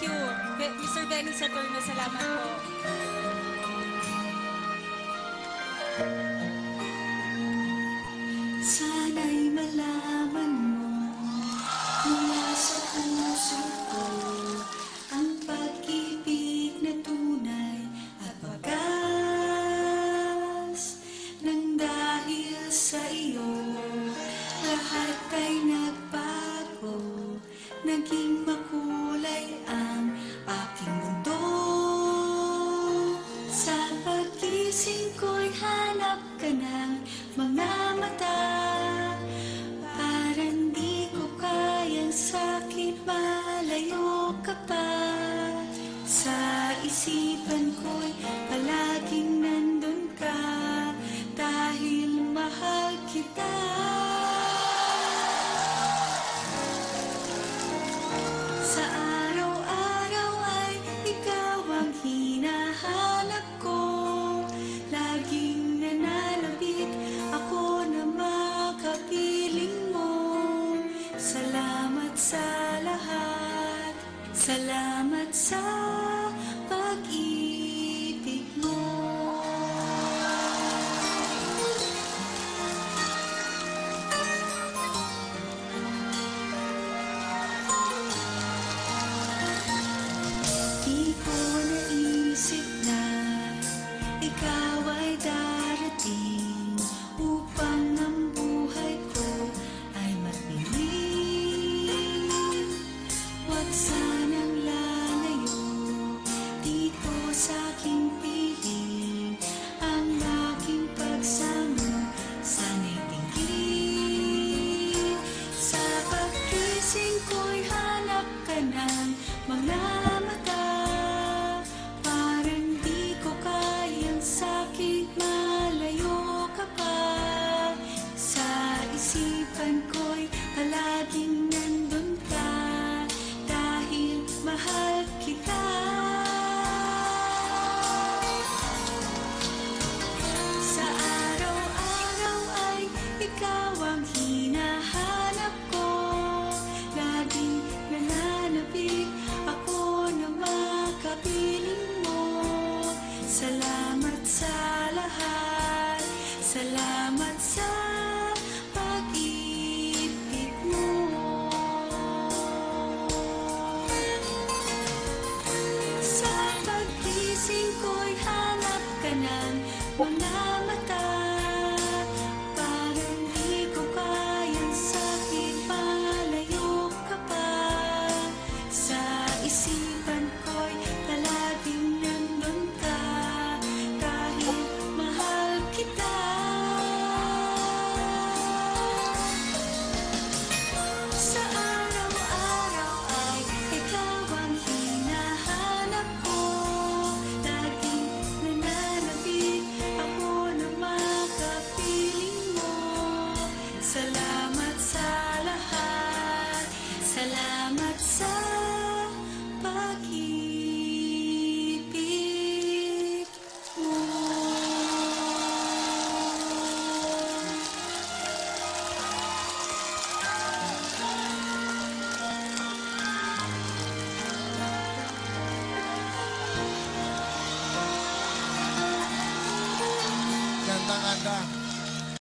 you, Mr. Benny Saturno. Salamat po. Sana'y malaman mo mula sa puso ko ang pag-ibig na tunay at wagas. Nang dahil sa iyo, lahat ay nagbago. Naging makulay ang aking mundo. Sa pag-gising ko'y hanap ka ng mga mata. Parang di ko kayang sakit, malayo ka pa. Sa isipan ko'y palaging nandun ka, dahil mahal kita. Sa araw-araw ay ikaw ang hinahanap ko. Laging nananabik ako na makapiling mo. Salamat sa lahat. Salamat sa pag-ibig mo. Di ko naisip na ikaw ay darating upang ang buhay ko ay mapiling. Huwag sanang lalayo dito sa aking piling. Ang aking pagsamo sana'y tingin. Sa pagkising ko'y hanap ka ng mga mata. Parang di ko kayang sakit, malayo ka pa. Sa isipan ko'y palaging nandun ka, dahil mahal kita. Sa araw-araw ay ikaw ang hinahanap ko. Laging nananabik ako na makapiling mo. Salamat sa lahat. Salamat sa pag-ibig mo. Sa pagkising ko'y hanap ka ng mga mata. Parang di ko kayang sakit, malayo ka pa. Sa isipan ko'y palaging nandun ka, dahil mahal kita. Sa araw-araw ay ikaw ang hinahanap ko. Laging nananabik ako na makapiling mo. Salamat